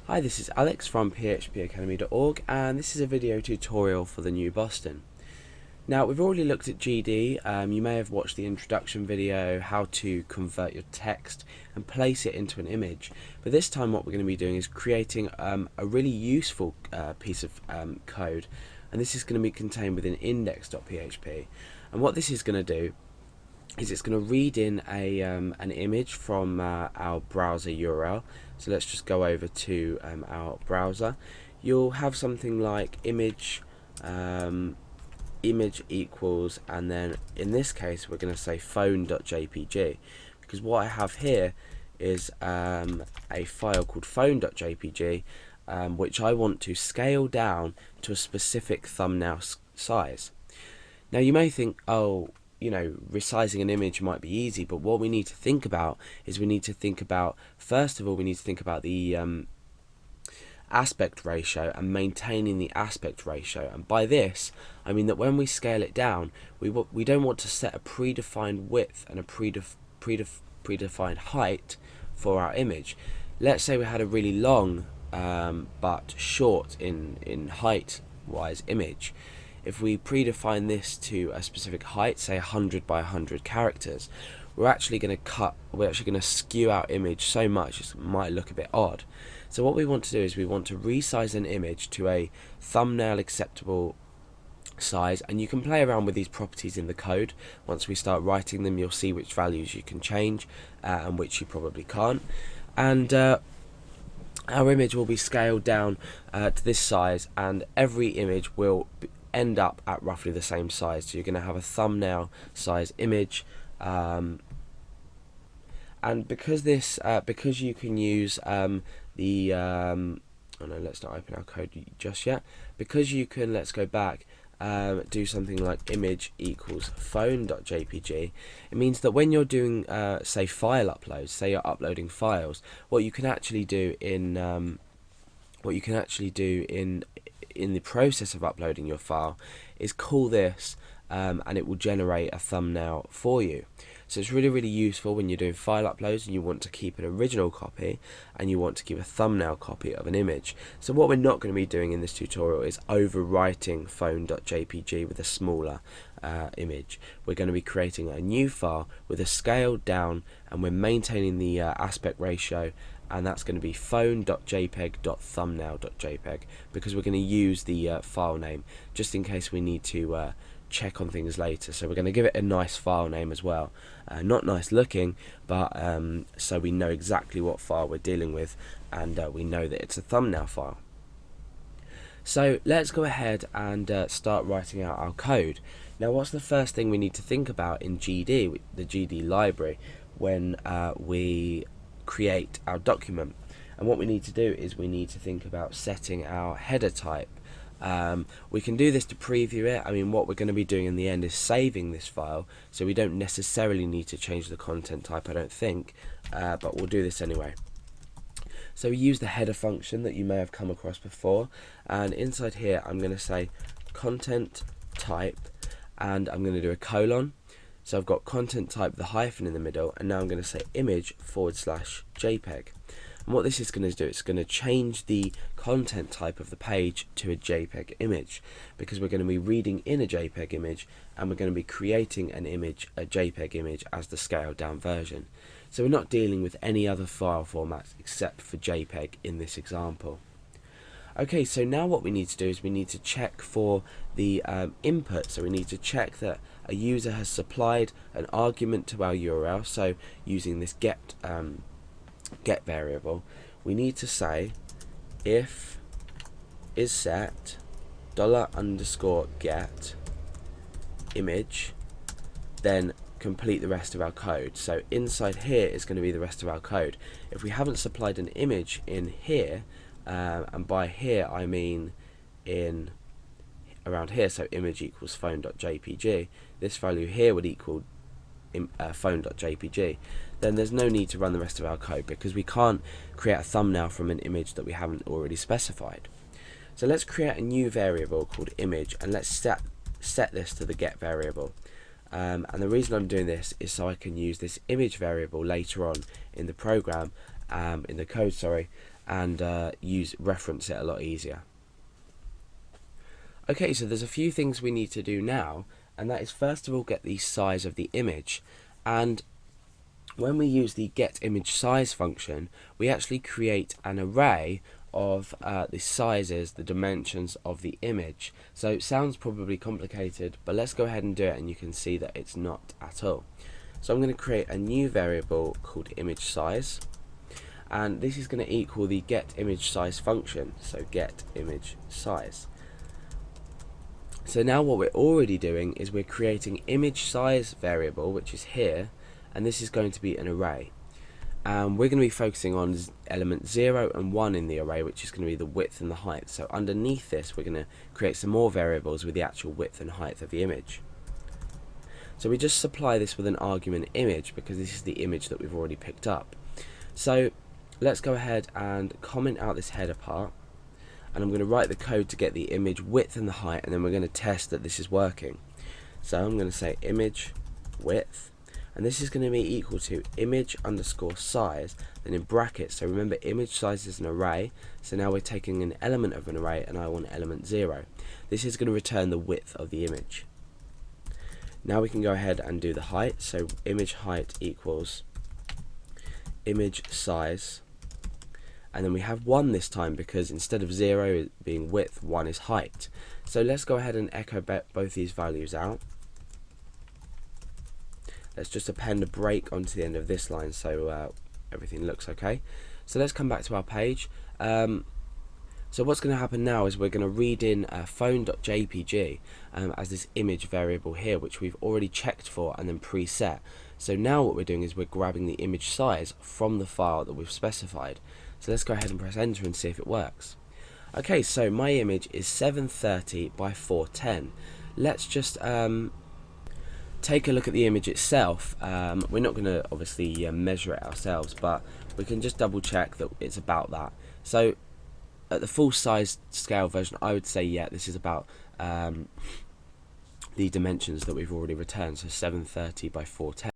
Hi, this is Alex from phpacademy.org, and this is a video tutorial for the new Boston. Now, we've already looked at GD. You may have watched the introduction video, how to convert your text and place it into an image. But this time what we're going to be doing is creating a really useful piece of code, and this is going to be contained within index.php. And what this is going to do is it's going to read in an image from our browser URL. So let's just go over to our browser. You'll have something like image equals, and then in this case we're going to say phone.jpg, because what I have here is a file called phone.jpg, which I want to scale down to a specific thumbnail size. Now you may think, oh, resizing an image might be easy, but what we need to think about is first of all, we need to think about the aspect ratio and maintaining the aspect ratio. And by this, I mean that when we scale it down, we don't want to set a predefined width and a predefined height for our image. Let's say we had a really long but short in height wise image. If we predefine this to a specific height, say 100 by 100 characters, we're actually going to skew our image so much it might look a bit odd. So what we want to do is we want to resize an image to a thumbnail acceptable size, and you can play around with these properties in the code. Once we start writing them, you'll see which values you can change and which you probably can't. And our image will be scaled down to this size, and every image will end up at roughly the same size. So you're going to have a thumbnail size image, and because you can use oh no, let's not open our code just yet. Because you can, let's go back, do something like image equals phone.jpg. It means that when you're doing say file uploads, say you're uploading files, what you can actually do in the process of uploading your file is call this, and it will generate a thumbnail for you. So it's really useful when you're doing file uploads and you want to keep an original copy and you want to keep a thumbnail copy of an image. So what we're not going to be doing in this tutorial is overwriting phone.jpg with a smaller image. We're going to be creating a new file with a scaled down, and we're maintaining the aspect ratio, and that's going to be phone.jpg.thumbnail.jpg, because we're going to use the file name just in case we need to check on things later. So we're going to give it a nice file name as well, not nice looking, but so we know exactly what file we're dealing with, and we know that it's a thumbnail file. So let's go ahead and start writing out our code. Now, what's the first thing we need to think about in GD, the GD library, when we create our document? And what we need to do is we need to think about setting our header type. We can do this to preview it. I mean, what we're going to be doing in the end is saving this file, so we don't necessarily need to change the content type, I don't think, but we'll do this anyway. So we use the header function that you may have come across before, and inside here I'm going to say content type, and I'm going to do a colon. So I've got content type, the hyphen in the middle, and now I'm going to say image/JPEG. And what this is going to do, it's going to change the content type of the page to a JPEG image, because we're going to be reading in a JPEG image, and we're going to be creating an image, a JPEG image, as the scaled down version. So we're not dealing with any other file formats except for JPEG in this example. Okay, so now what we need to do is we need to check for the input. So we need to check that a user has supplied an argument to our URL. So using this get variable, we need to say if is set $_get image, then complete the rest of our code. So inside here is going to be the rest of our code. If we haven't supplied an image in here, and by here I mean in around here, so image equals phone.jpg, this value here would equal phone.jpg, then there's no need to run the rest of our code, because we can't create a thumbnail from an image that we haven't already specified. So let's create a new variable called image, and let's set this to the get variable. And the reason I'm doing this is so I can use this image variable later on in the program, in the code, sorry, and reference it a lot easier. Okay, so there's a few things we need to do now, and that is first of all get the size of the image. And when we use the getImageSize function, we actually create an array of the sizes, the dimensions of the image. So it sounds probably complicated, but let's go ahead and do it, and you can see that it's not at all. So I'm going to create a new variable called ImageSize, and this is going to equal the getImageSize function, so getImageSize. So now what we're already doing is we're creating ImageSize variable, which is here, and this is going to be an array. And we're going to be focusing on element 0 and 1 in the array, which is going to be the width and the height. So underneath this, we're going to create some more variables with the actual width and height of the image. So we just supply this with an argument image, because this is the image that we've already picked up. So let's go ahead and comment out this header part, and I'm going to write the code to get the image width and the height, and then we're going to test that this is working. So I'm going to say image width, and this is going to be equal to image_size, then in brackets. So remember, image size is an array, so now we're taking an element of an array, and I want element 0. This is going to return the width of the image. Now we can go ahead and do the height. So image height equals image size, and then we have 1 this time, because instead of 0 being width, 1 is height. So let's go ahead and echo both these values out. Let's just append a break onto the end of this line, so everything looks okay. So let's come back to our page. So what's going to happen now is we're going to read in phone.jpg as this image variable here, which we've already checked for and then preset. So now what we're doing is we're grabbing the image size from the file that we've specified. So let's go ahead and press enter and see if it works. Okay, so my image is 730 by 410. Let's just take a look at the image itself. We're not going to obviously measure it ourselves, but we can just double check that it's about that. So at the full size scale version, I would say, yeah, this is about the dimensions that we've already returned, so 730 by 410.